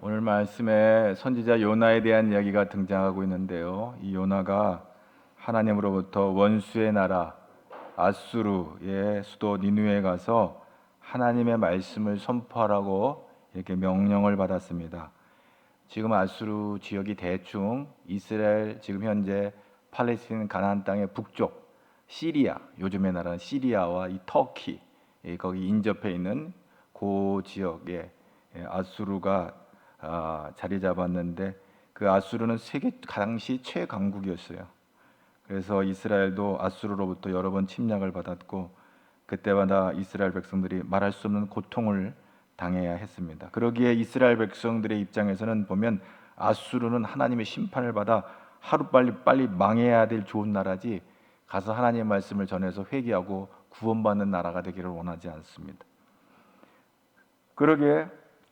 오늘 말씀에 선지자 요나에 대한 이야기가 등장하고 있는데요. 이 요나가 하나님으로부터 원수의 나라 아수르의 수도 니느웨에 가서 하나님의 말씀을 선포하라고 이렇게 명령을 받았습니다. 지금 아수르 지역이 대충 이스라엘 지금 현재 팔레스타인 가나안 땅의 북쪽 시리아, 요즘의 나라는 시리아와 이 터키 거기 인접해 있는 그 지역에 아수르가 자리 잡았는데, 그 아수르는 세계 당시 최강국이었어요. 그래서 이스라엘도 아수르로부터 여러 번 침략을 받았고, 그때마다 이스라엘 백성들이 말할 수 없는 고통을 당해야 했습니다. 그러기에 이스라엘 백성들의 입장에서는 보면 아수르는 하나님의 심판을 받아 하루빨리 망해야 될 좋은 나라지, 가서 하나님의 말씀을 전해서 회개하고 구원받는 나라가 되기를 원하지 않습니다. 그러기에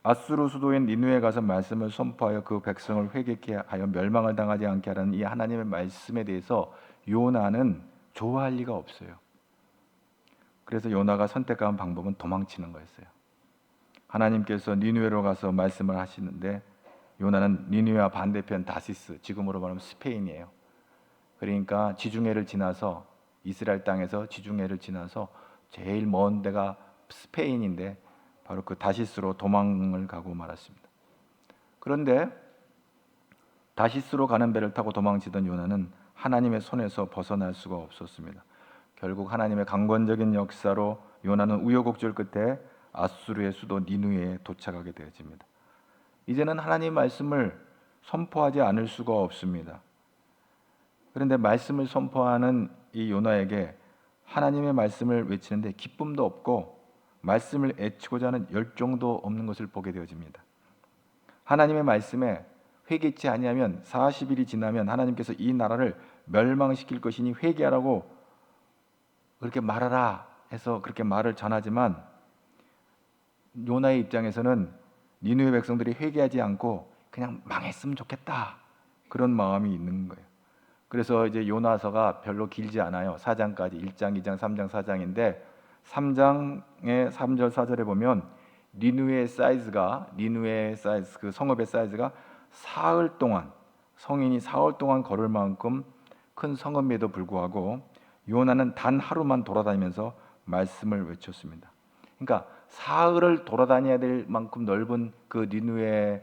아수르 수도인 니느웨에 가서 말씀을 선포하여 그 백성을 회개케 하여 멸망을 당하지 않게 하라는 이 하나님의 말씀에 대해서 요나는 좋아할 리가 없어요. 그래서 요나가 선택한 방법은 도망치는 거였어요. 하나님께서 니느웨로 가서 말씀을 하시는데, 요나는 니느웨와 반대편 다시스, 지금으로 말하면 스페인이에요. 그러니까 지중해를 지나서, 이스라엘 땅에서 지중해를 지나서 제일 먼 데가 스페인인데 바로 그 다시스로 도망을 가고 말았습니다. 그런데 다시스로 가는 배를 타고 도망치던 요나는 하나님의 손에서 벗어날 수가 없었습니다. 결국 하나님의 강권적인 역사로 요나는 우여곡절 끝에 아수르의 수도 니느웨에 도착하게 되어집니다. 이제는 하나님의 말씀을 선포하지 않을 수가 없습니다. 그런데 말씀을 선포하는 이 요나에게 하나님의 말씀을 외치는데 기쁨도 없고 말씀을 애치고자 하는 열정도 없는 것을 보게 되어집니다. 하나님의 말씀에 회개치 아니하면 40일이 지나면 하나님께서 이 나라를 멸망시킬 것이니 회개하라고 그렇게 말하라 해서 그렇게 말을 전하지만, 요나의 입장에서는 니느웨 백성들이 회개하지 않고 그냥 망했으면 좋겠다, 그런 마음이 있는 거예요. 그래서 이제 요나서가 별로 길지 않아요. 4장까지 1장, 2장, 3장, 4장인데 3장의 3절 4절에 보면 니느웨 사이즈가 그 성읍의 사이즈가 사흘 동안, 성인이 사흘 동안 걸을 만큼 큰 성읍에도 불구하고 요나는 단 하루만 돌아다니면서 말씀을 외쳤습니다. 그러니까 사흘을 돌아다녀야 될 만큼 넓은 그 니느웨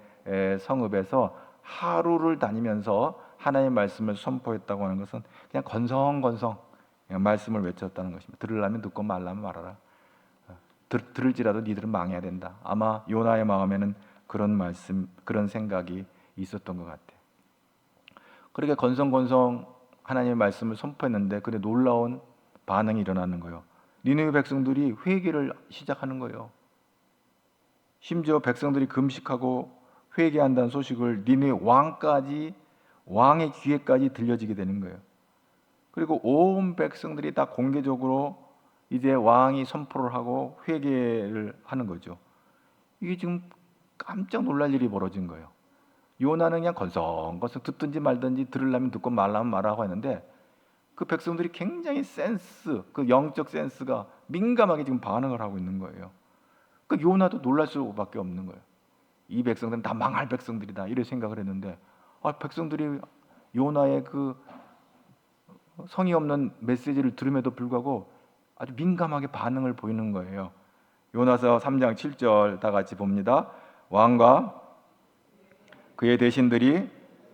성읍에서 하루를 다니면서 하나님의 말씀을 선포했다고 하는 것은 그냥 건성건성 그냥 말씀을 외쳤다는 것입니다. 들으려면 듣고 말라면 말하라. 들을지라도 니들은 망해야 된다. 아마 요나의 마음에는 그런 말씀, 그런 생각이 있었던 것 같아요. 그렇게 건성건성 하나님의 말씀을 선포했는데, 근데 놀라운 반응이 일어나는 거예요. 니느웨 백성들이 회개를 시작하는 거예요. 심지어 백성들이 금식하고 회개한다는 소식을 니느웨 왕의 귀에까지 들려지게 되는 거예요. 그리고 온 백성들이 다 공개적으로 이제 왕이 선포를 하고 회개를 하는 거죠. 이게 지금 깜짝 놀랄 일이 벌어진 거예요. 요나는 그냥 건성건성 듣든지 말든지, 들으려면 듣고 말라면 말하고 했는데, 그 백성들이 굉장히 그 영적 센스가 민감하게 지금 반응을 하고 있는 거예요. 그 요나도 놀랄 수밖에 없는 거예요. 이 백성들은 다 망할 백성들이다, 이렇게 생각을 했는데, 백성들이 요나의 그 성의 없는 메시지를 들음에도 불구하고 아주 민감하게 반응을 보이는 거예요. 요나서 3장 7절 다 같이 봅니다. 왕과 그의 대신들이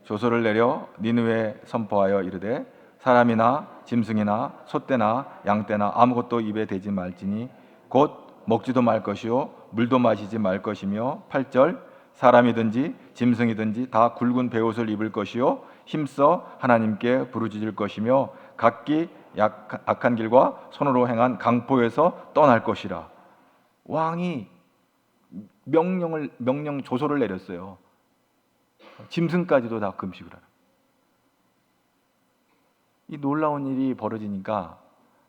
조서를 내려 니느웨에 선포하여 이르되 사람이나 짐승이나 소떼나 양떼나 아무것도 입에 대지 말지니 곧 먹지도 말 것이요 물도 마시지 말 것이며, 8절 사람이든지 짐승이든지 다 굵은 베옷을 입을 것이요 힘써 하나님께 부르짖을 것이며 각기 악한 길과 손으로 행한 강포에서 떠날 것이라. 왕이 명령 조서를 내렸어요. 짐승까지도 다 금식을 하라. 이 놀라운 일이 벌어지니까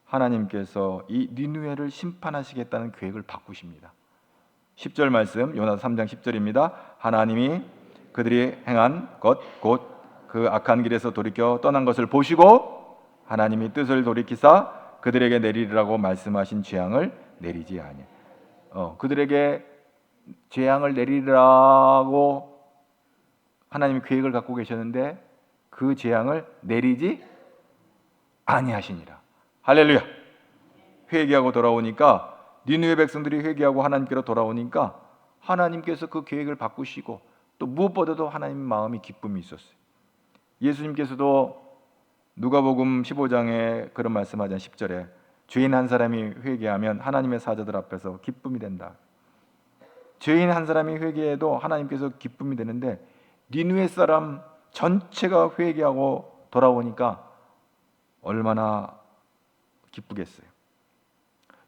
하나님께서 이 니느웨를 심판하시겠다는 계획을 바꾸십니다. 10절 말씀, 요나서 3장 10절입니다. 하나님이 그들이 행한 것 곧 그 악한 길에서 돌이켜 떠난 것을 보시고 하나님이 뜻을 돌이키사 그들에게 내리리라고 말씀하신 재앙을 내리지 아니하니. 그들에게 재앙을 내리라고 하나님이 계획을 갖고 계셨는데 그 재앙을 내리지 아니하시니라. 할렐루야. 회개하고 돌아오니까, 니느웨 백성들이 회개하고 하나님께로 돌아오니까 하나님께서 그 계획을 바꾸시고, 또 무엇보다도 하나님 마음이 기쁨이 있었어요. 예수님께서도 누가복음 15장에 그런 말씀하잖아요. 10절에 죄인 한 사람이 회개하면 하나님의 사자들 앞에서 기쁨이 된다. 죄인 한 사람이 회개해도 하나님께서 기쁨이 되는데, 니느웨 사람 전체가 회개하고 돌아오니까 얼마나 기쁘겠어요.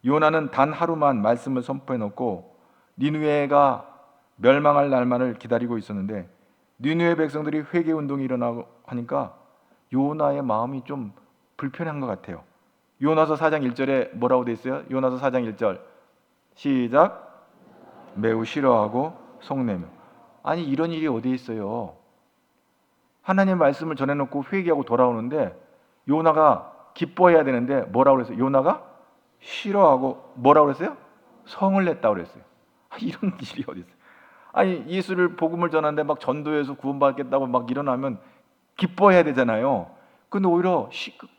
요나는 단 하루만 말씀을 선포해 놓고 니느웨가 멸망할 날만을 기다리고 있었는데, 니느웨 백성들이 회개 운동이 일어나고 하니까 요나의 마음이 좀 불편한 것 같아요. 요나서 4장 1절에 뭐라고 돼 있어요? 요나서 4장 1절 시작. 매우 싫어하고 속내며. 아니, 이런 일이 어디 있어요? 하나님의 말씀을 전해놓고 회개하고 돌아오는데 요나가 기뻐해야 되는데 뭐라고 그랬어요? 요나가 싫어하고 뭐라고 그랬어요? 성을 냈다고 그랬어요. 이런 일이 어디 있어요? 아니, 예수를 복음을 전하는데 막 전도해서 구원받겠다고 막 일어나면 기뻐해야 되잖아요. 근데 오히려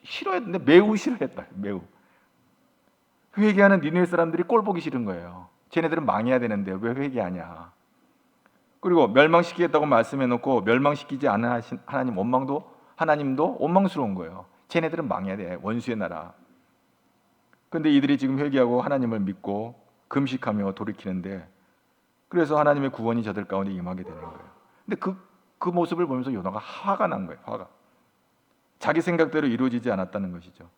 싫어했는데 매우 싫어했다. 매우. 회개하는 니느웨 사람들이 꼴 보기 싫은 거예요. 쟤네들은 망해야 되는데 왜 회개하냐. 그리고 멸망시키겠다고 말씀해놓고 멸망시키지 않은 하나님 하나님도 원망스러운 거예요. 쟤네들은 망해야 돼. 원수의 나라. 근데 이들이 지금 회개하고 하나님을 믿고 금식하며 돌이키는데, 그래서 하나님의 구원이 저들 가운데 임하게 되는 거예요. 근데 그 모습을 보면서 요나가 화가 난 거예요. 화가. 자기 생각대로 이루어지지 않았다는 것이죠.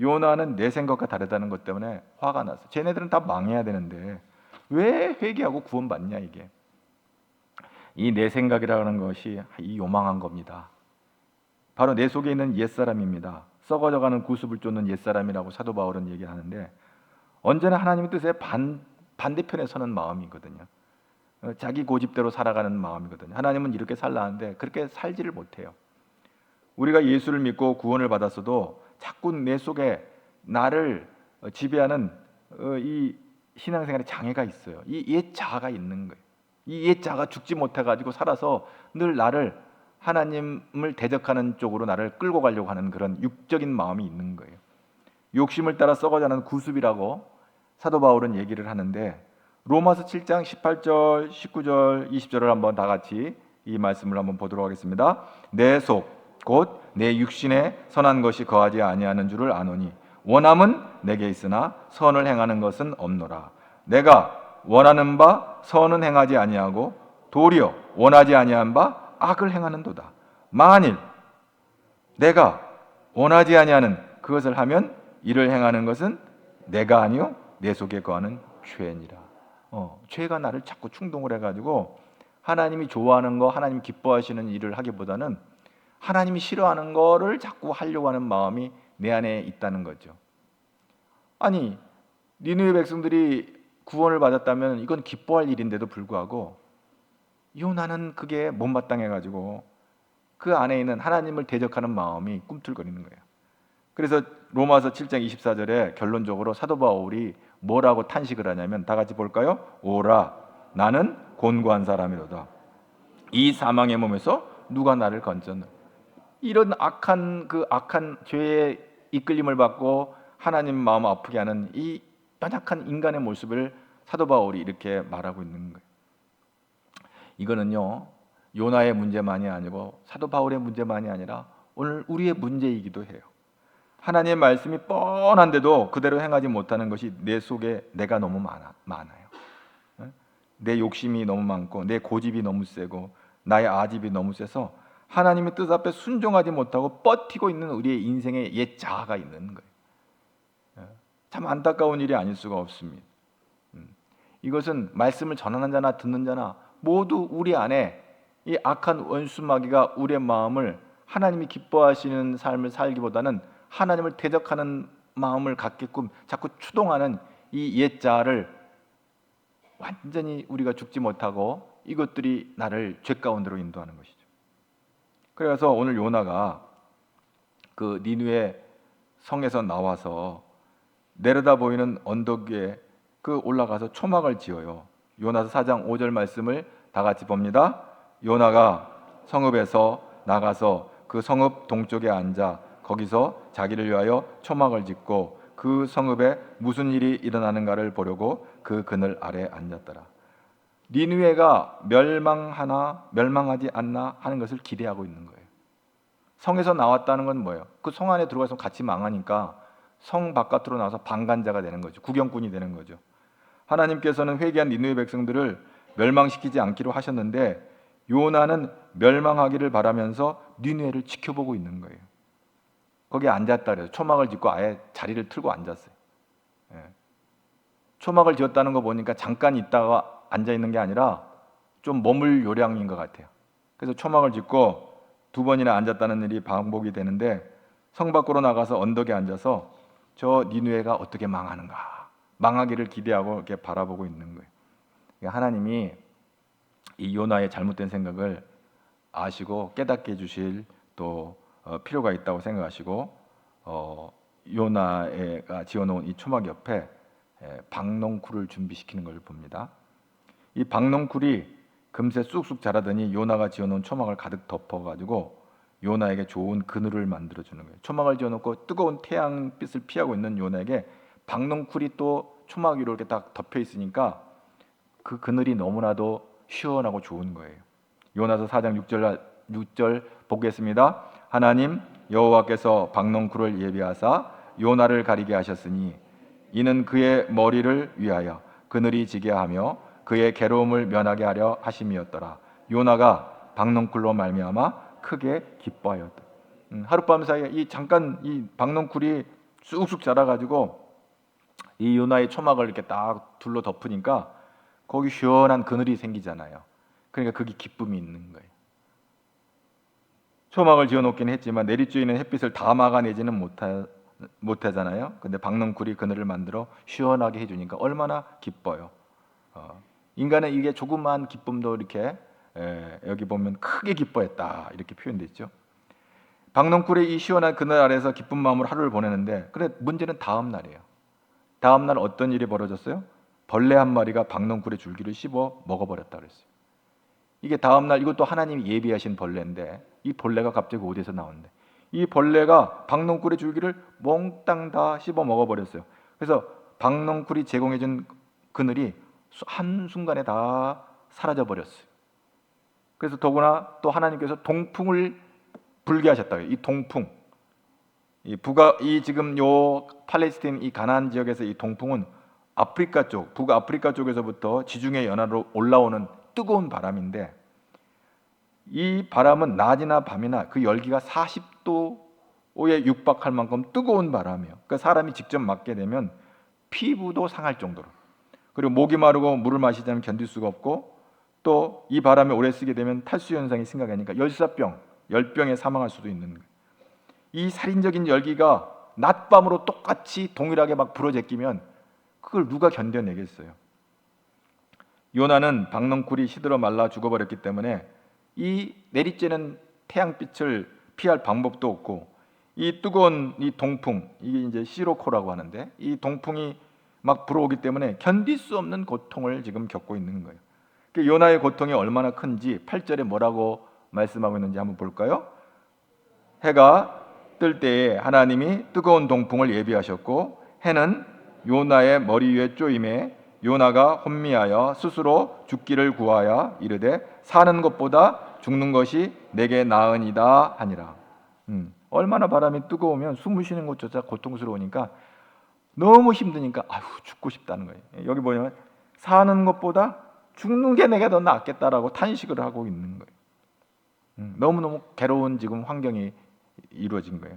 요나는 내 생각과 다르다는 것 때문에 화가 났어. 쟤네들은 다 망해야 되는데 왜 회개하고 구원받냐. 이게 이 내 생각이라는 것이 이 요망한 겁니다. 바로 내 속에 있는 옛사람입니다. 썩어져가는 구습을 쫓는 옛사람이라고 사도 바울은 얘기하는데, 언제나 하나님의 뜻에 반대편에 서는 마음이거든요. 자기 고집대로 살아가는 마음이거든요. 하나님은 이렇게 살라는데 그렇게 살지를 못해요. 우리가 예수를 믿고 구원을 받았어도 자꾸 내 속에 나를 지배하는 이 신앙생활에 장애가 있어요. 이 옛 자아가 있는 거예요. 이 옛 자아가 죽지 못해가지고 살아서 늘 나를, 하나님을 대적하는 쪽으로 나를 끌고 가려고 하는 그런 육적인 마음이 있는 거예요. 욕심을 따라 썩어가는 구습이라고 사도 바울은 얘기를 하는데, 로마서 7장 18절, 19절, 20절을 한번 다 같이 이 말씀을 한번 보도록 하겠습니다. 내 속 곧 내 육신에 선한 것이 거하지 아니하는 줄을 아노니 원함은 내게 있으나 선을 행하는 것은 없노라. 내가 원하는 바 선은 행하지 아니하고 도리어 원하지 아니한 바 악을 행하는도다. 만일 내가 원하지 아니하는 그것을 하면 이를 행하는 것은 내가 아니요 내 속에 거하는 죄니라. 죄가 나를 자꾸 충동을 해가지고 하나님이 좋아하는 거, 하나님 기뻐하시는 일을 하기보다는 하나님이 싫어하는 거를 자꾸 하려고 하는 마음이 내 안에 있다는 거죠. 아니, 니느웨 백성들이 구원을 받았다면 이건 기뻐할 일인데도 불구하고 요나는 그게 못마땅해가지고 그 안에 있는 하나님을 대적하는 마음이 꿈틀거리는 거예요. 그래서 로마서 7장 24절에 결론적으로 사도 바울이 뭐라고 탄식을 하냐면, 다 같이 볼까요? 오라, 나는 곤고한 사람이로다. 이 사망의 몸에서 누가 나를 건졌나. 이런 악한 죄의 이끌림을 받고 하나님 마음 아프게 하는 이 연약한 인간의 모습을 사도 바울이 이렇게 말하고 있는 거예요. 이거는요, 요나의 문제만이 아니고 사도 바울의 문제만이 아니라 오늘 우리의 문제이기도 해요. 하나님의 말씀이 뻔한데도 그대로 행하지 못하는 것이 내 속에 내가 너무 많아요. 내 욕심이 너무 많고 내 고집이 너무 세고 나의 아집이 너무 세서 하나님의 뜻 앞에 순종하지 못하고 버티고 있는 우리의 인생의 옛 자아가 있는 거예요. 참 안타까운 일이 아닐 수가 없습니다. 이것은 말씀을 전하는 자나 듣는 자나 모두 우리 안에 이 악한 원수 마귀가 우리의 마음을 하나님이 기뻐하시는 삶을 살기보다는 하나님을 대적하는 마음을 갖게끔 자꾸 추동하는 이 옛 자아를 완전히 우리가 죽지 못하고 이것들이 나를 죄 가운데로 인도하는 것이죠. 그래서 오늘 요나가 그 니느웨 성에서 나와서 내려다 보이는 언덕 위에 그 올라가서 초막을 지어요. 요나서 4장 5절 말씀을 다 같이 봅니다. 요나가 성읍에서 나가서 그 성읍 동쪽에 앉아 거기서 자기를 위하여 초막을 짓고 그 성읍에 무슨 일이 일어나는가를 보려고 그 그늘 아래 앉았더라. 니느웨가 멸망하나 멸망하지 않나 하는 것을 기대하고 있는 거예요. 성에서 나왔다는 건 뭐예요? 그 성 안에 들어가서 같이 망하니까 성 바깥으로 나와서 방관자가 되는 거죠. 구경꾼이 되는 거죠. 하나님께서는 회개한 니느웨 백성들을 멸망시키지 않기로 하셨는데 요나는 멸망하기를 바라면서 니느웨를 지켜보고 있는 거예요. 거기에 앉았다 그래서 초막을 짓고 아예 자리를 틀고 앉았어요. 예. 초막을 지었다는 거 보니까 잠깐 있다가 앉아 있는 게 아니라 좀 머물 요량인 것 같아요. 그래서 초막을 짓고 2번이나 앉았다는 일이 반복이 되는데 성 밖으로 나가서 언덕에 앉아서 저 니느웨가 어떻게 망하는가, 망하기를 기대하고 이렇게 바라보고 있는 거예요. 그러니까 하나님이 이 요나의 잘못된 생각을 아시고 깨닫게 해주실 또 필요가 있다고 생각하시고 요나가 지어놓은 이 초막 옆에 박농쿨을 준비시키는 걸 봅니다. 이 박농쿨이 금세 쑥쑥 자라더니 요나가 지어놓은 초막을 가득 덮어가지고 요나에게 좋은 그늘을 만들어주는 거예요. 초막을 지어놓고 뜨거운 태양빛을 피하고 있는 요나에게 박농쿨이 또 초막 위로 이렇게 딱 덮여 있으니까 그 그늘이 너무나도 시원하고 좋은 거예요. 요나서 4장 6절 보겠습니다. 하나님 여호와께서 박농쿨을 예비하사 요나를 가리게 하셨으니 이는 그의 머리를 위하여 그늘이 지게 하며 그의 괴로움을 면하게 하려 하심이었더라. 요나가 박농쿨로 말미암아 크게 기뻐하였다. 하룻밤 사이에 이 박농쿨이 쑥쑥 자라가지고 이 요나의 초막을 이렇게 딱 둘러 덮으니까 거기 시원한 그늘이 생기잖아요. 그러니까 그게 기쁨이 있는 거예요. 초막을 지어놓긴 했지만 내리쬐이는 햇빛을 다 막아내지는 못하잖아요. 근데 박농쿨이 그늘을 만들어 시원하게 해주니까 얼마나 기뻐요. 인간은 이게 조그만 기쁨도 이렇게 여기 보면 크게 기뻐했다 이렇게 표현됐죠. 박농쿨의 이 시원한 그늘 아래서 기쁜 마음으로 하루를 보내는데 그래 문제는 다음 날이에요. 다음 날 어떤 일이 벌어졌어요? 벌레 한 마리가 박농쿨의 줄기를 씹어 먹어버렸다 그랬어요. 이게 다음 날 이것도 하나님이 예비하신 벌레인데 이 벌레가 갑자기 어디서 나오는데 이 벌레가 박농쿨의 줄기를 몽땅 다 씹어 먹어버렸어요. 그래서 박농쿨이 제공해준 그늘이 한순간에 다 사라져버렸어요. 그래서 더구나 또 하나님께서 동풍을 불게 하셨다고 해요. 이 동풍, 이 지금 요 팔레스타인 이 가나안 지역에서 이 동풍은 아프리카 쪽, 북아프리카 쪽에서부터 지중해 연안으로 올라오는 뜨거운 바람인데 이 바람은 낮이나 밤이나 그 열기가 40도에 육박할 만큼 뜨거운 바람이에요. 그러니까 사람이 직접 맞게 되면 피부도 상할 정도로, 그리고 목이 마르고 물을 마시지 않으면 견딜 수가 없고 또 이 바람에 오래 쓰게 되면 탈수 현상이 심각하니까 열병에 사망할 수도 있는 거예요. 이 살인적인 열기가 낮밤으로 똑같이 동일하게 막 불어제끼면 그걸 누가 견뎌내겠어요? 요나는 박농쿨이 시들어 말라 죽어버렸기 때문에 이 내리쬐는 태양빛을 피할 방법도 없고 이 뜨거운 이 동풍, 이게 이제 시로코라고 하는데 이 동풍이 막 불어오기 때문에 견딜 수 없는 고통을 지금 겪고 있는 거예요. 요나의 고통이 얼마나 큰지 8절에 뭐라고 말씀하고 있는지 한번 볼까요? 해가 뜰 때에 하나님이 뜨거운 동풍을 예비하셨고 해는 요나의 머리 위에 쪼임에 요나가 혼미하여 스스로 죽기를 구하여 이르되 사는 것보다 죽는 것이 내게 나으니다 하니라. 얼마나 바람이 뜨거우면 숨을 쉬는 것조차 고통스러우니까 너무 힘드니까 아휴 죽고 싶다는 거예요. 여기 보면 사는 것보다 죽는 게 내가 더 낫겠다라고 탄식을 하고 있는 거예요. 너무너무 괴로운 지금 환경이 이루어진 거예요.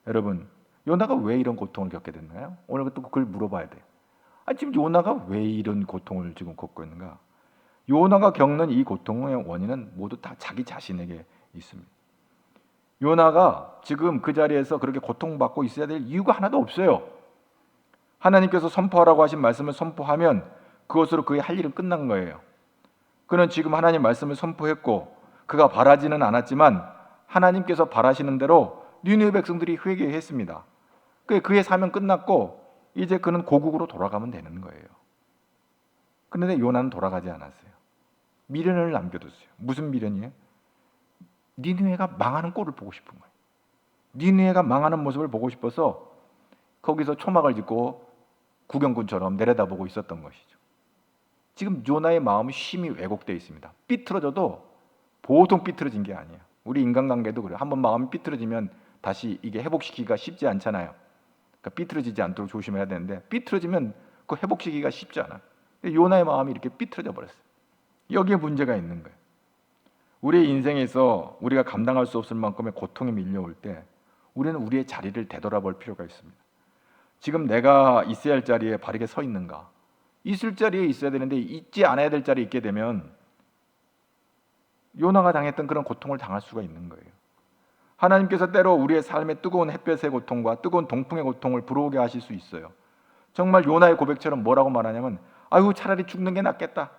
여러분, 요나가 왜 이런 고통을 겪게 됐나요? 오늘 또 그걸 물어봐야 돼요. 지금 요나가 왜 이런 고통을 지금 겪고 있는가? 요나가 겪는 이 고통의 원인은 모두 다 자기 자신에게 있습니다. 요나가 지금 그 자리에서 그렇게 고통받고 있어야 될 이유가 하나도 없어요. 하나님께서 선포하라고 하신 말씀을 선포하면 그것으로 그의 할 일은 끝난 거예요. 그는 지금 하나님 말씀을 선포했고 그가 바라지는 않았지만 하나님께서 바라시는 대로 니느웨 백성들이 회개했습니다. 그의 사명 끝났고 이제 그는 고국으로 돌아가면 되는 거예요. 그런데 요나는 돌아가지 않았어요. 미련을 남겨뒀어요. 무슨 미련이에요? 니느웨가 망하는 꼴을 보고 싶은 거예요. 니느웨가 망하는 모습을 보고 싶어서 거기서 초막을 짓고 구경꾼처럼 내려다보고 있었던 것이죠. 지금 요나의 마음이 심히 왜곡되어 있습니다. 삐뚤어져도 보통 삐뚤어진 게 아니에요. 우리 인간관계도 그래요. 한번 마음이 삐뚤어지면 다시 이게 회복시키기가 쉽지 않잖아요. 그러니까 삐뚤어지지 않도록 조심해야 되는데 삐뚤어지면 그 회복시키기가 쉽지 않아요. 요나의 마음이 이렇게 삐뚤어져 버렸어요. 여기에 문제가 있는 거예요. 우리의 인생에서 우리가 감당할 수 없을 만큼의 고통이 밀려올 때 우리는 우리의 자리를 되돌아볼 필요가 있습니다. 지금 내가 있어야 할 자리에 바르게 서 있는가? 있을 자리에 있어야 되는데 있지 않아야 될 자리에 있게 되면 요나가 당했던 그런 고통을 당할 수가 있는 거예요. 하나님께서 때로 우리의 삶의 뜨거운 햇볕의 고통과 뜨거운 동풍의 고통을 불어오게 하실 수 있어요. 정말 요나의 고백처럼 뭐라고 말하냐면 아유 차라리 죽는 게 낫겠다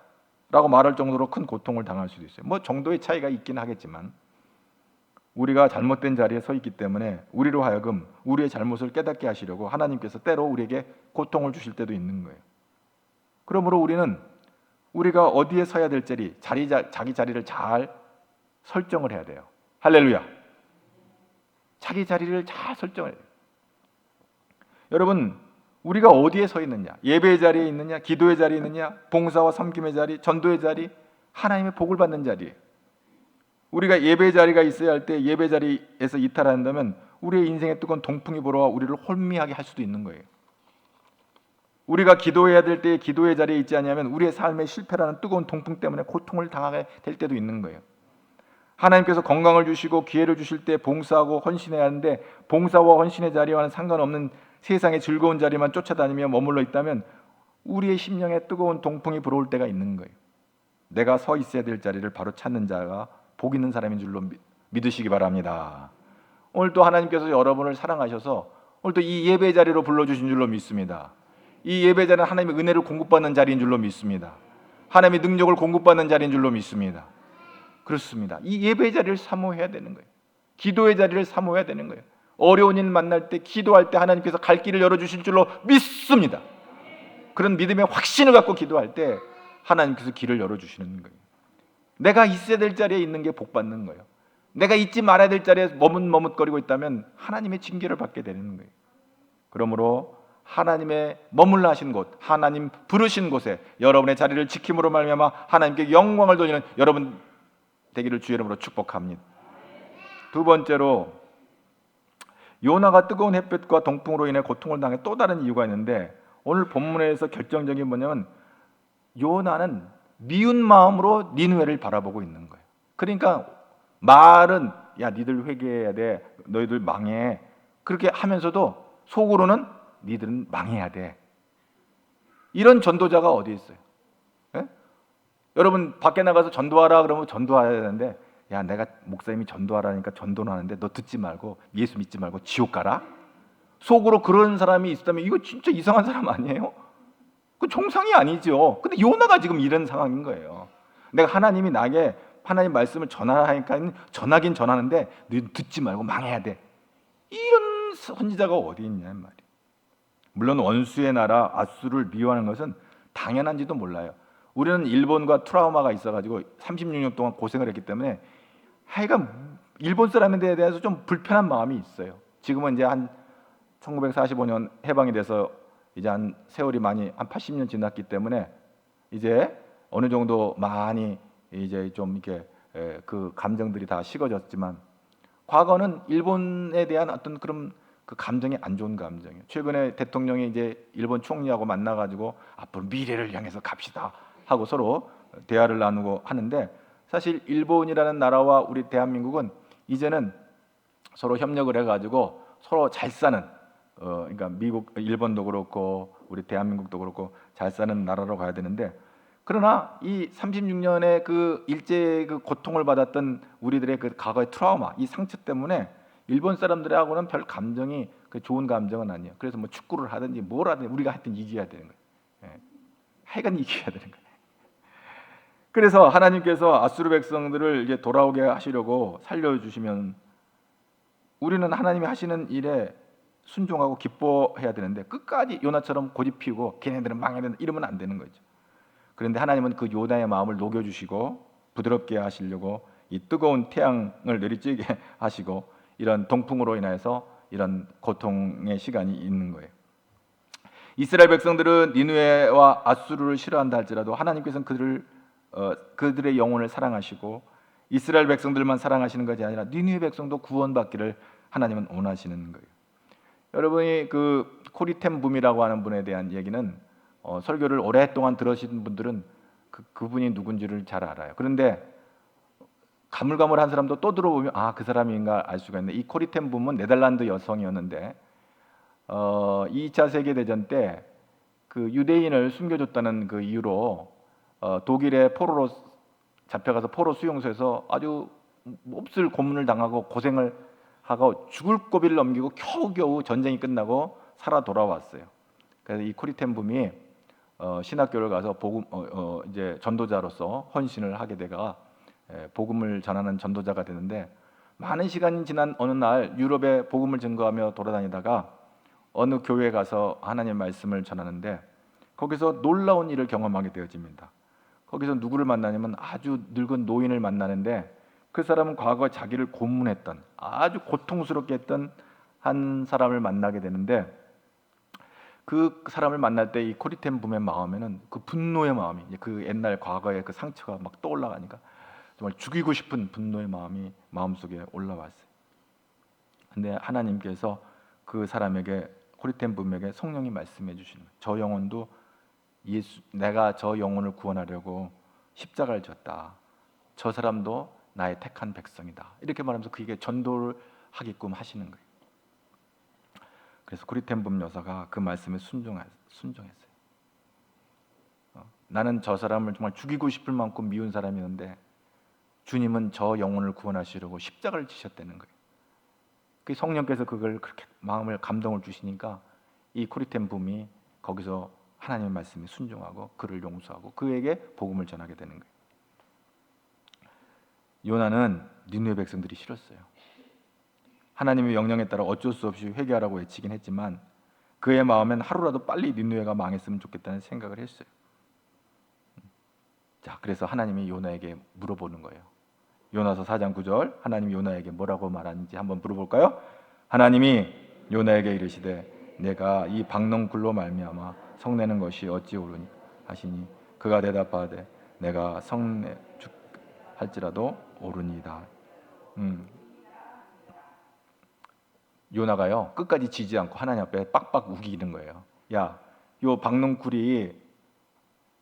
라고 말할 정도로 큰 고통을 당할 수도 있어요. 뭐 정도의 차이가 있긴 하겠지만 우리가 잘못된 자리에 서 있기 때문에 우리로 하여금 우리의 잘못을 깨닫게 하시려고 하나님께서 때로 우리에게 고통을 주실 때도 있는 거예요. 그러므로 우리는 우리가 어디에 서야 될 자기 자리를 잘 설정을 해야 돼요. 할렐루야. 자기 자리를 잘 설정을 해야 돼요. 여러분 우리가 어디에 서 있느냐, 예배의 자리에 있느냐, 기도의 자리에 있느냐, 봉사와 섬김의 자리, 전도의 자리, 하나님의 복을 받는 자리예요. 우리가 예배의 자리가 있어야 할 때 예배 자리에서 이탈한다면 우리의 인생의 뜨거운 동풍이 불어와 우리를 혼미하게 할 수도 있는 거예요. 우리가 기도해야 될 때 기도의 자리에 있지 않으면 우리의 삶의 실패라는 뜨거운 동풍 때문에 고통을 당하게 될 때도 있는 거예요. 하나님께서 건강을 주시고 기회를 주실 때 봉사하고 헌신해야 하는데 봉사와 헌신의 자리와는 상관없는 세상의 즐거운 자리만 쫓아다니며 머물러 있다면 우리의 심령에 뜨거운 동풍이 불어올 때가 있는 거예요. 내가 서 있어야 될 자리를 바로 찾는 자가 복 있는 사람인 줄로 믿으시기 바랍니다. 오늘도 하나님께서 여러분을 사랑하셔서 오늘도 이 예배 자리로 불러주신 줄로 믿습니다. 이 예배 자리는 하나님의 은혜를 공급받는 자리인 줄로 믿습니다. 하나님의 능력을 공급받는 자리인 줄로 믿습니다. 그렇습니다. 이 예배 자리를 사모해야 되는 거예요. 기도의 자리를 사모해야 되는 거예요. 어려운 일 만날 때 기도할 때 하나님께서 갈 길을 열어주실 줄로 믿습니다. 그런 믿음의 확신을 갖고 기도할 때 하나님께서 길을 열어주시는 거예요. 내가 있어야 될 자리에 있는 게 복 받는 거예요. 내가 있지 말아야 될 자리에 머뭇머뭇거리고 있다면 하나님의 징계를 받게 되는 거예요. 그러므로 하나님의 머물러 하신 곳, 하나님 부르신 곳에 여러분의 자리를 지킴으로 말미암아 하나님께 영광을 돌리는 여러분 되기를 주의 이름으로 축복합니다. 두 번째로 요나가 뜨거운 햇볕과 동풍으로 인해 고통을 당해 또 다른 이유가 있는데 오늘 본문에서 결정적인 뭐냐면 요나는 미운 마음으로 니느웨를 바라보고 있는 거예요. 그러니까 말은 야 니들 회개해야 돼, 너희들 망해 그렇게 하면서도 속으로는 니들은 망해야 돼. 이런 전도자가 어디 있어요? 예? 여러분 밖에 나가서 전도하라 그러면 전도해야 되는데 야 내가 목사님이 전도하라니까 전도는 하는데 너 듣지 말고 예수 믿지 말고 지옥 가라? 속으로 그런 사람이 있다면 이거 진짜 이상한 사람 아니에요? 그 정상이 아니죠. 근데 요나가 지금 이런 상황인 거예요. 내가 하나님이 나에게 하나님 말씀을 전하니까 전하긴 전하는데 너 듣지 말고 망해야 돼. 이런 선지자가 어디 있냐 말이에요. 물론 원수의 나라 아수르를 미워하는 것은 당연한지도 몰라요. 우리는 일본과 트라우마가 있어가지고 36년 동안 고생을 했기 때문에 하여간 일본 사람에 대해서 좀 불편한 마음이 있어요. 지금은 이제 한 1945년 해방이 돼서 이제 한 세월이 많이 한 80년 지났기 때문에 이제 어느 정도 많이 이제 좀 이렇게 그 감정들이 다 식어졌지만 과거는 일본에 대한 어떤 그런 그 감정이 안 좋은 감정이에요. 최근에 대통령이 이제 일본 총리하고 만나가지고 앞으로 미래를 향해서 갑시다 하고 서로 대화를 나누고 하는데 사실 일본이라는 나라와 우리 대한민국은 이제는 서로 협력을 해가지고 서로 잘 사는 그러니까 미국, 일본도 그렇고 우리 대한민국도 그렇고 잘 사는 나라로 가야 되는데 그러나 이 36년의 그 일제의 그 고통을 받았던 우리들의 그 과거의 트라우마, 이 상처 때문에 일본 사람들하고는 별 감정이 그 좋은 감정은 아니에요. 그래서 뭐 축구를 하든지 뭘 하든지 우리가 하여튼 이겨야 되는 거예요. 예. 하여간 이겨야 되는 거예요. 그래서 하나님께서 아수르 백성들을 이제 돌아오게 하시려고 살려주시면 우리는 하나님이 하시는 일에 순종하고 기뻐해야 되는데 끝까지 요나처럼 고집 피우고 걔네들은 망해야 된다 이러면 안 되는 거죠. 그런데 하나님은 그 요나의 마음을 녹여주시고 부드럽게 하시려고 이 뜨거운 태양을 내리쬐게 하시고 이런 동풍으로 인해서 이런 고통의 시간이 있는 거예요. 이스라엘 백성들은 니느웨와 아수르를 싫어한다 할지라도 하나님께서는 그들의 영혼을 사랑하시고 이스라엘 백성들만 사랑하시는 것이 아니라 니느웨 백성도 구원받기를 하나님은 원하시는 거예요. 여러분이 그 코리템 붐이라고 하는 분에 대한 얘기는 설교를 오랫동안 들으신 분들은 그분이 누군지를 잘 알아요. 그런데 가물가물한 사람도 또 들어보면 그 사람인가 알 수가 있는데, 이 코리템 붐은 네덜란드 여성이었는데 2차 세계대전 때 그 유대인을 숨겨줬다는 그 이유로 독일의 포로로 잡혀가서 포로 수용소에서 아주 몹쓸 고문을 당하고 고생을 하고 죽을 고비를 넘기고 겨우겨우 전쟁이 끝나고 살아 돌아왔어요. 그래서 이 코리템 붐이 신학교를 가서 복음 이제 전도자로서 헌신을 하게 되가 복음을 전하는 전도자가 되는데, 많은 시간이 지난 어느 날 유럽에 복음을 증거하며 돌아다니다가 어느 교회에 가서 하나님의 말씀을 전하는데 거기서 놀라운 일을 경험하게 되어집니다. 거기서 누구를 만나냐면 아주 늙은 노인을 만나는데, 그 사람은 과거에 자기를 고문했던, 아주 고통스럽게 했던 한 사람을 만나게 되는데, 그 사람을 만날 때 이 코리템 붐의 마음에는 그 분노의 마음이, 그 옛날 과거의 그 상처가 막 떠올라가니까 정말 죽이고 싶은 분노의 마음이 마음속에 올라왔어요. 근데 하나님께서 그 사람에게, 코리템 붐에게 성령이 말씀해 주시는 거예요. 저 영혼도 내가 저 영혼을 구원하려고 십자가를 졌다. 저 사람도 나의 택한 백성이다. 이렇게 말하면서 그에게 전도를 하게끔 하시는 거예요. 그래서 코리템 붐 여사가 그 말씀에 순종했어요. 나는 저 사람을 정말 죽이고 싶을 만큼 미운 사람이었는데 주님은 저 영혼을 구원하시려고 십자가를 지셨다는 거예요. 그 성령께서 그걸 그렇게 마음을 감동을 주시니까 이 코리템 붐이 거기서 하나님의 말씀에 순종하고 그를 용서하고 그에게 복음을 전하게 되는 거예요. 요나는 니느웨 백성들이 싫었어요. 하나님의 명령에 따라 어쩔 수 없이 회개하라고 외치긴 했지만 그의 마음엔 하루라도 빨리 니느웨가 망했으면 좋겠다는 생각을 했어요. 자, 그래서 하나님이 요나에게 물어보는 거예요. 요나서 4장 9절, 하나님이 요나에게 뭐라고 말하는지 한번 물어볼까요? 하나님이 요나에게 이르시되 내가 이 박농굴로 말미암아 성내는 것이 어찌 옳으니 하시니 그가 대답하되 내가 성내 할지라도 옳으니이다. 요나가요 끝까지 지지 않고 하나님 앞에 빡빡 우기는 거예요. 야, 요 박농굴이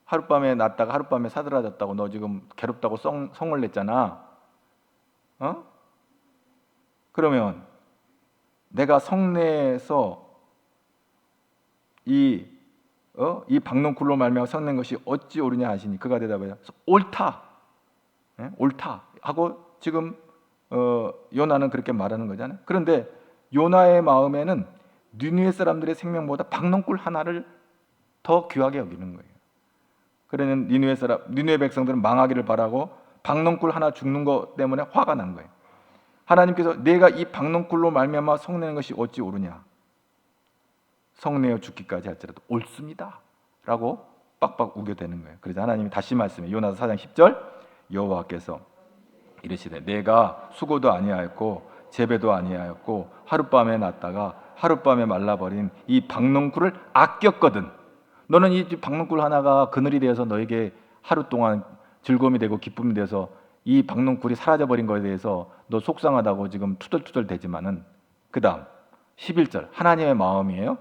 하룻밤에 났다가 하룻밤에 사라졌다고 너 지금 괴롭다고 성을 냈잖아. 그러면 내가 성내에서 이 박농굴로 말미암아 성낸 것이 어찌 옳으냐 하시니 그가 대답하여 옳다. 옳다 하고 지금 요나는 그렇게 말하는 거잖아요. 그런데 요나의 마음에는 니느웨 사람들의 생명보다 박농굴 하나를 더 귀하게 여기는 거예요. 그러는 니느웨 백성들은 망하기를 바라고 박농굴 하나 죽는 것 때문에 화가 난 거예요. 하나님께서 내가 이 박농굴로 말미암아 성내는 것이 어찌 옳으냐, 성내어 죽기까지 할지라도 옳습니다 라고 빡빡 우겨대는 거예요. 그래서 하나님이 다시 말씀해 요나서 4장 10절 여호와께서 이르시되 내가 수고도 아니하였고 재배도 아니하였고 하룻밤에 났다가 하룻밤에 말라버린 이 박농굴을 아꼈거든. 너는 이 박농굴 하나가 그늘이 되어서 너에게 하루 동안 즐거움이 되고 기쁨이 되어서 이 박농굴이 사라져버린 것에 대해서 너 속상하다고 지금 투덜투덜 대지만은 그 다음 11절 하나님의 마음이에요.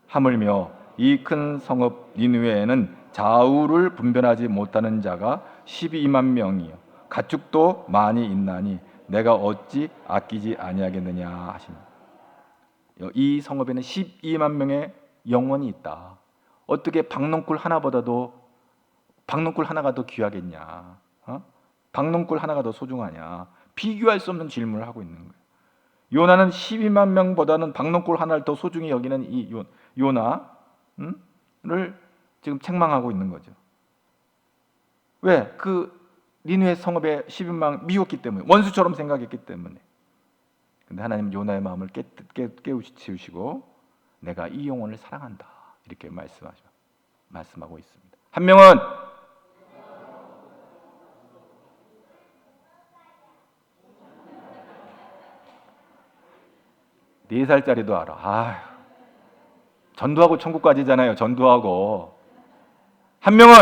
하물며 이 큰 성읍 니느웨에는 좌우를 분별하지 못하는 자가 12만 명이요 가축도 많이 있나니 내가 어찌 아끼지 아니하겠느냐 하시니, 이 성읍에는 12만 명의 영혼이 있다. 어떻게 박농굴 하나가 더 귀하겠냐? 박농굴 하나가 더 소중하냐? 비교할 수 없는 질문을 하고 있는 거예요. 요나는 12만 명보다는 박농굴 하나를 더 소중히 여기는 이 요나를 지금 책망하고 있는 거죠. 왜? 그 니느웨 성읍의 12만 미웠기 때문에, 원수처럼 생각했기 때문에. 근데 하나님은 요나의 마음을 깨우치시고 내가 이 영혼을 사랑한다 이렇게 말씀하고 있습니다. 한 명은 4살짜리도 알아. 아휴, 전도하고 천국 가지잖아요. 전도하고. 한 명은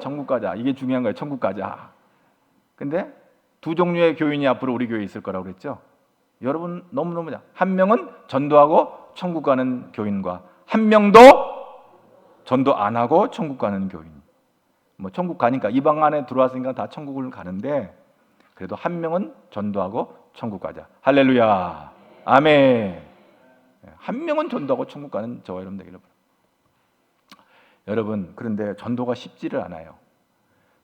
천국 가자. 이게 중요한 거예요. 천국 가자. 근데 두 종류의 교인이 앞으로 우리 교회에 있을 거라고 그랬죠. 여러분 너무너무 한 명은 전도하고 천국 가는 교인과 한 명도 전도 안 하고 천국 가는 교인. 뭐 천국 가니까 이 방 안에 들어왔으니까 다 천국을 가는데 그래도 한 명은 전도하고 천국 가자. 할렐루야. 아멘. 한 명은 전도하고 천국 가는 저와 여러분 되기를 바랍니다. 여러분, 그런데 전도가 쉽지를 않아요.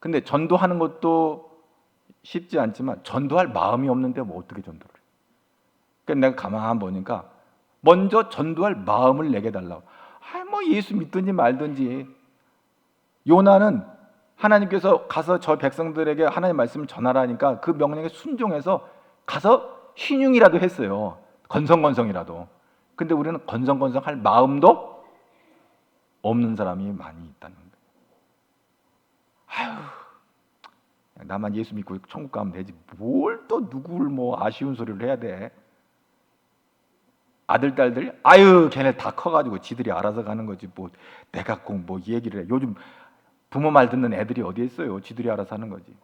근데 전도하는 것도 쉽지 않지만 전도할 마음이 없는데 뭐 어떻게 전도를 해요? 그러니까 내가 가만히 보니까 먼저 전도할 마음을 내게 달라고. 뭐 예수 믿든지 말든지. 요나는 하나님께서 가서 저 백성들에게 하나님 말씀을 전하라니까 그 명령에 순종해서 가서 신용이라도 했어요. 건성건성이라도. 근데 우리는 건성건성할 마음도 없는 사람이 많이 있다는 거예요. 아휴, 나만 예수 믿고 천국 가면 되지. 뭘 또 누구를 뭐 아쉬운 소리를 해야 돼? 아들 딸들 아유 걔네 다 커가지고 지들이 알아서 가는 거지 뭐 내가 꼭 뭐 얘기를 해. 요즘 부모 말 듣는 애들이 어디 있어요? 지들이 알아서 하는 거지.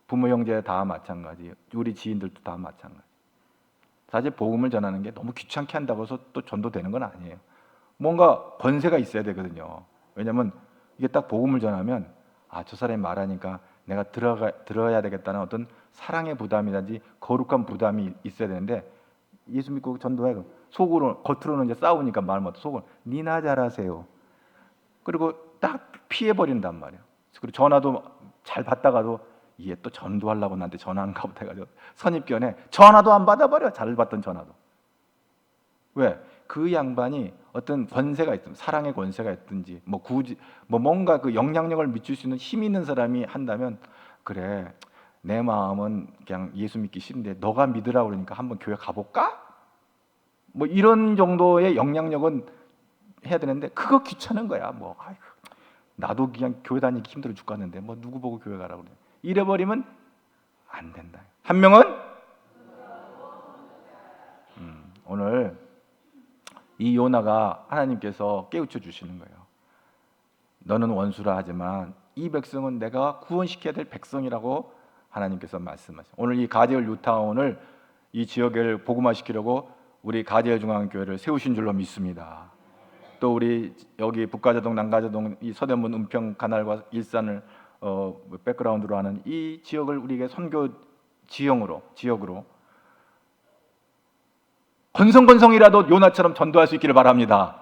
부모 형제 다 마찬가지. 우리 지인들도 다 마찬가지. 사실 복음을 전하는 게 너무 귀찮게 한다고 해서 또 전도되는 건 아니에요. 뭔가 권세가 있어야 되거든요. 왜냐하면 이게 딱 복음을 전하면 저 사람이 말하니까 내가 들어야 되겠다는 어떤 사랑의 부담이라든지 거룩한 부담이 있어야 되는데 예수 믿고 전도해. 속으로 겉으로는 이제 싸우니까 말 못하고 속으로 니나 잘하세요. 그리고 딱 피해버린단 말이에요. 그리고 전화도 잘 받다가도 얘 또 전도하려고 나한테 전화한가 보다 해가지고 선입견에 전화도 안 받아버려. 잘 받던 전화도. 왜? 그 양반이 어떤 권세가 있든 사랑의 권세가 있든지 뭐 굳이 뭐 뭔가 그 영향력을 미칠 수 있는 힘 있는 사람이 한다면 그래 내 마음은 그냥 예수 믿기 싫은데 너가 믿으라고 그러니까 한번 교회 가볼까? 뭐 이런 정도의 영향력은 해야 되는데 그거 귀찮은 거야. 뭐 아이고, 나도 그냥 교회 다니기 힘들어 죽겠는데 뭐 누구 보고 교회 가라고 그래. 이래버리면 안 된다. 한 명은 오늘 이 요나가 하나님께서 깨우쳐 주시는 거예요. 너는 원수라 하지만 이 백성은 내가 구원시켜야 될 백성이라고 하나님께서 말씀하세요. 오늘 이 가제을 뉴타운을 이 지역을 복음화시키려고 우리 가제을 중앙교회를 세우신 줄로 믿습니다. 또 우리 여기 북가자동, 남가자동, 이 서대문, 은평, 간할과 일산을 백그라운드로 하는 이 지역을 우리에게 선교 지역으로 건성건성이라도 요나처럼 전도할 수 있기를 바랍니다.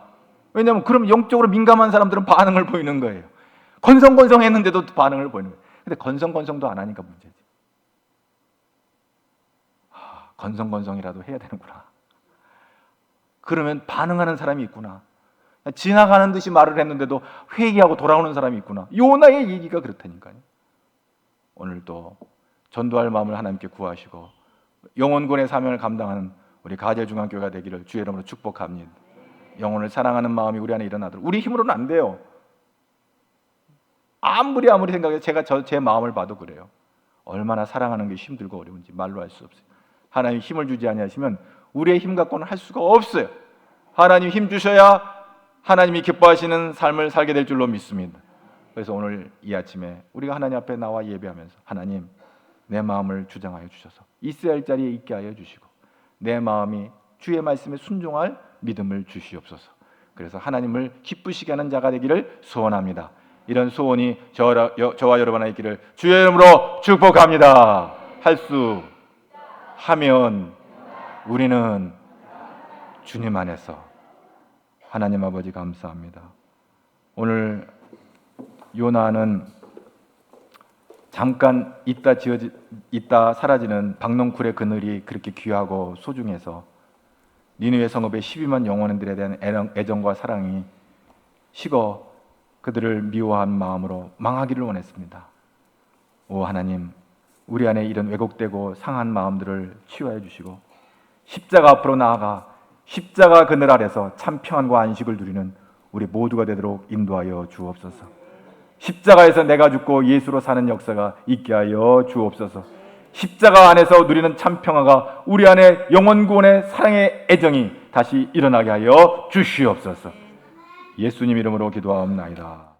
왜냐하면 그럼 영적으로 민감한 사람들은 반응을 보이는 거예요. 건성건성했는데도 반응을 보이는 거예요. 근데 건성건성도 안 하니까 문제지. 건성건성이라도 해야 되는구나. 그러면 반응하는 사람이 있구나. 지나가는 듯이 말을 했는데도 회개하고 돌아오는 사람이 있구나. 요나의 얘기가 그렇다니까요. 오늘도 전도할 마음을 하나님께 구하시고 영혼군의 사명을 감당하는 우리 가제을 중앙교회가 되기를 주의 이름으로 축복합니다. 영혼을 사랑하는 마음이 우리 안에 일어나도록. 우리 힘으로는 안 돼요. 아무리 생각해도 제가 제 마음을 봐도 그래요. 얼마나 사랑하는 게 힘들고 어려운지 말로 할 수 없어요. 하나님 힘을 주지 아니하시면 우리의 힘 갖고는 할 수가 없어요. 하나님 힘 주셔야 하나님이 기뻐하시는 삶을 살게 될 줄로 믿습니다. 그래서 오늘 이 아침에 우리가 하나님 앞에 나와 예배하면서 하나님 내 마음을 주장하여 주셔서 있어야 할 자리에 있게 하여 주시고 내 마음이 주의 말씀에 순종할 믿음을 주시옵소서. 그래서 하나님을 기쁘시게 하는 자가 되기를 소원합니다. 이런 소원이 저와 여러분 안에 있기를 주의 이름으로 축복합니다. 할 수 하면 우리는 주님 안에서. 하나님 아버지 감사합니다. 오늘 요나는 잠깐 있다 사라지는 박농쿨의 그늘이 그렇게 귀하고 소중해서 니느웨 성읍의 12만 영혼들에 대한 애정과 사랑이 식어 그들을 미워한 마음으로 망하기를 원했습니다. 오 하나님, 우리 안에 이런 왜곡되고 상한 마음들을 치유하여 주시고 십자가 앞으로 나아가 십자가 그늘 아래서 참 평안과 안식을 누리는 우리 모두가 되도록 인도하여 주옵소서. 십자가에서 내가 죽고 예수로 사는 역사가 있게 하여 주옵소서. 십자가 안에서 누리는 참 평화가 우리 안에 영원 구원의 사랑의 애정이 다시 일어나게 하여 주시옵소서. 예수님 이름으로 기도하옵나이다.